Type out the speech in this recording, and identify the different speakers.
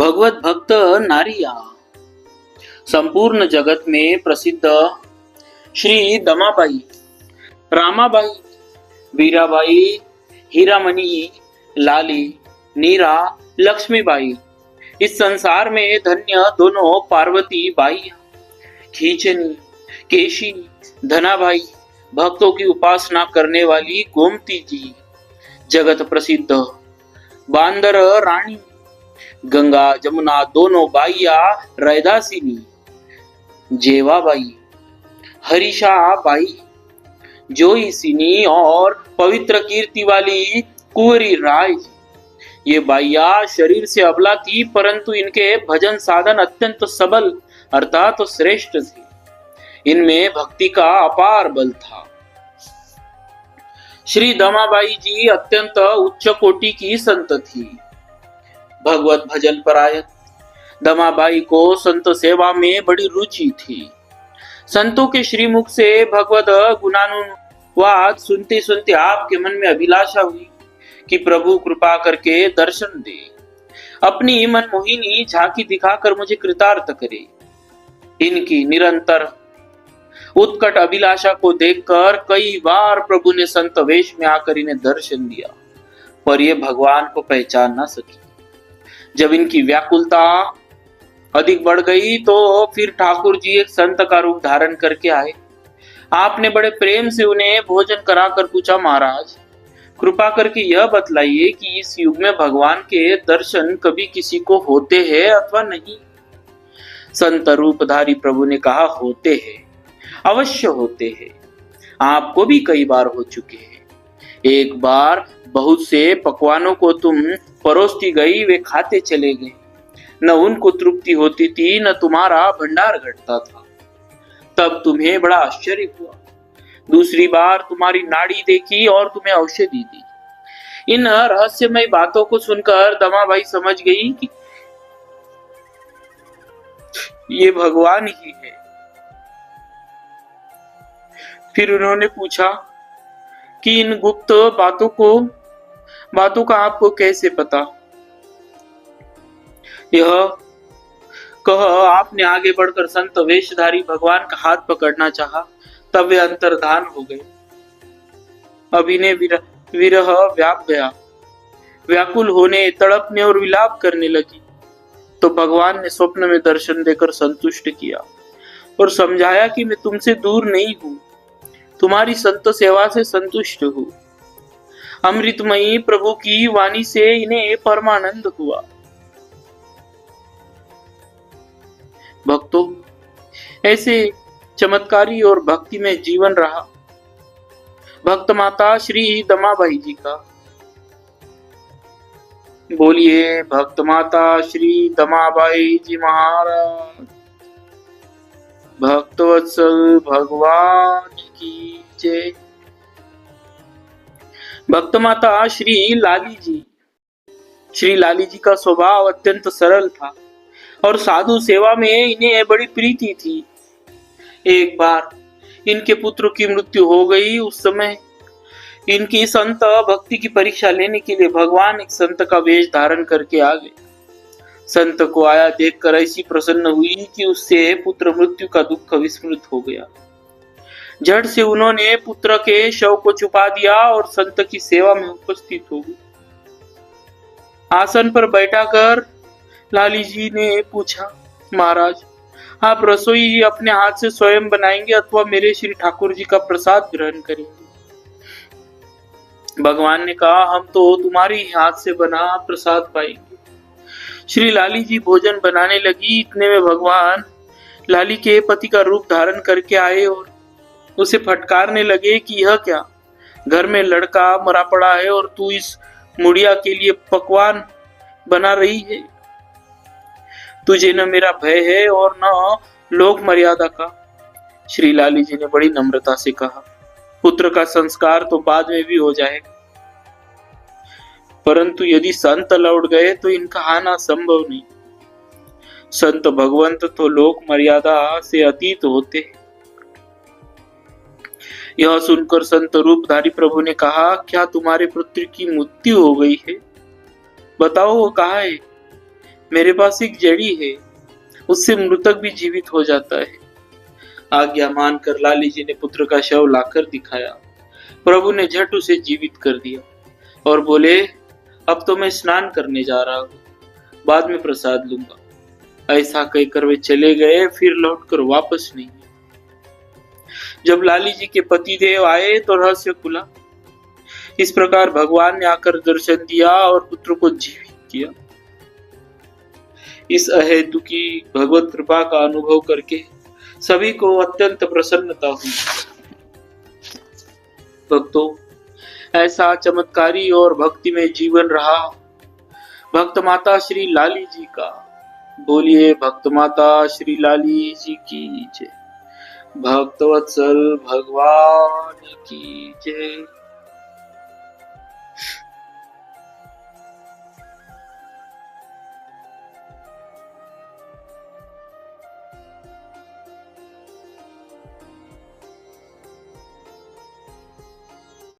Speaker 1: भगवत भक्त नारिया। संपूर्ण जगत में प्रसिद्ध श्री दमाबाई, रामाबाई, वीराबाई, हीरामणि, लाली, नीरा, लक्ष्मीबाई, इस संसार में धन्य दोनों पार्वती बाई, खींचनी, केशी, धनाबाई, भक्तों की उपासना करने वाली गोमती जी, जगत प्रसिद्ध बांदर रानी, गंगा जमुना दोनों बाइया रैदासिनी, जेवाबाई, हरीशा बाई, जोईसिनी और पवित्र कीर्ति वाली कुंवरी राय जी। ये बाइया शरीर से अबला थी, परंतु इनके भजन साधन अत्यंत सबल अर्थात तो श्रेष्ठ थे। इनमें भक्ति का अपार बल था। श्री दमाबाई जी अत्यंत उच्च कोटि की संत थी, भगवत भजन परायण। दमाबाई को संत सेवा में बड़ी रुचि थी। संतों के श्रीमुख से भगवत गुणानुवाद सुनते सुनते आपके मन में अभिलाषा हुई कि प्रभु कृपा करके दर्शन दे, अपनी मनमोहिनी झांकी दिखाकर मुझे कृतार्थ करे। इनकी निरंतर उत्कट अभिलाषा को देखकर कई बार प्रभु ने संत वेश में आकर इन्हें दर्शन दिया, पर ये भगवान को पहचान न सकी। जब इनकी व्याकुलता अधिक बढ़ गई तो फिर ठाकुर जी एक संत का रूप धारण करके आए। आपने बड़े प्रेम से उन्हें भोजन कराकर पूछा, महाराज कृपा करके यह बतलाइए कि इस युग में भगवान के दर्शन कभी किसी को होते हैं अथवा नहीं। संत रूपधारी प्रभु ने कहा, होते हैं, अवश्य होते हैं। आपको भी कई बार हो चुके हैं। एक बार बहुत से पकवानों को तुम परोसती गई, वे खाते चले गए, न उनको तृप्ति होती थी न तुम्हारा भंडार घटता था। तब तुम्हें बड़ा आश्चर्य हुआ। दूसरी बार तुम्हारी नाड़ी देखी और तुम्हें औषधि दी। इन रहस्यमय बातों को सुनकर दमाबाई समझ गई कि ये भगवान ही है। फिर उन्होंने पूछा कि इन गुप्त बातों का आपको कैसे पता? यह कह आपने आगे बढ़कर संत वेशधारी भगवान का हाथ पकड़ना चाहा, तब वे अंतर्धान हो गए। अब इन्हें विरह व्याप गया। व्याकुल होने, तड़पने और विलाप करने लगी। तो भगवान ने स्वप्न में दर्शन देकर संतुष्ट किया और समझाया कि मैं तुमसे दूर नहीं हूं, तुम्हारी संत सेवा से संतुष्ट हूं। अमृतमयी प्रभु की वाणी से इन्हें परमानंद हुआ। भक्तों, ऐसे चमत्कारी और भक्ति में जीवन रहा भक्त माता श्री दमाबाई जी का। बोलिए भक्त माता श्री दमाबाई जी महाराज, भक्तवत्सल भगवान की जय। भक्त माता श्री लाली जी का स्वभाव अत्यंत सरल था और साधु सेवा में इन्हें बड़ी प्रीति थी। एक बार इनके पुत्र की मृत्यु हो गई। उस समय इनकी संत भक्ति की परीक्षा लेने के लिए भगवान एक संत का वेश धारण करके आ गए। संत को आया देखकर ऐसी प्रसन्न हुई कि उससे पुत्र मृत्यु का दुख विस्मृत हो गया। झट से उन्होंने पुत्र के शव को छुपा दिया और संत की सेवा में उपस्थित हो गए। आसन पर बैठाकर लाली जी ने पूछा, महाराज आप रसोई अपने हाथ से स्वयं बनाएंगे अथवा मेरे श्री ठाकुर जी का प्रसाद ग्रहण करेंगे? भगवान ने कहा, हम तो तुम्हारे ही हाथ से बना प्रसाद पाएंगे। श्री लाली जी भोजन बनाने लगी। इतने में भगवान लाली के पति का रूप धारण करके आए और उसे फटकारने लगे कि यह क्या, घर में लड़का मरा पड़ा है और तू इस मुड़िया के लिए पकवान बना रही है। तुझे न मेरा भय है और न लोक मर्यादा का। श्री लाली जी ने बड़ी नम्रता से कहा, पुत्र का संस्कार तो बाद में भी हो जाएगा, परंतु यदि संत लौट गए तो इनका आना संभव नहीं। संत भगवंत तो लोक मर्यादा से अतीत होते। यह सुनकर संत रूपधारी प्रभु ने कहा, क्या तुम्हारे पुत्र की मृत्यु हो गई है? बताओ वो कहाँ है? मेरे पास एक जड़ी है, उससे मृतक भी जीवित हो जाता है। आज्ञा मानकर लाली जी ने पुत्र का शव लाकर दिखाया। प्रभु ने झट उसे जीवित कर दिया और बोले, अब तो मैं स्नान करने जा रहा हूँ, बाद में प्रसाद लूंगा। ऐसा कहकर वे चले गए, फिर लौटकर वापस नहीं। जब लाली जी के पतिदेव आए तो रहस्य खुला। इस प्रकार भगवान ने आकर दर्शन दिया और पुत्र को जीवित किया। इस अहेतु की भगवत कृपा का अनुभव करके सभी को अत्यंत प्रसन्नता हुई। भक्तों, ऐसा चमत्कारी और भक्ति में जीवन रहा भक्त माता श्री लाली जी का। बोलिए भक्त माता श्री लाली जी की जय। भक्तवत्सल भगवान की जय।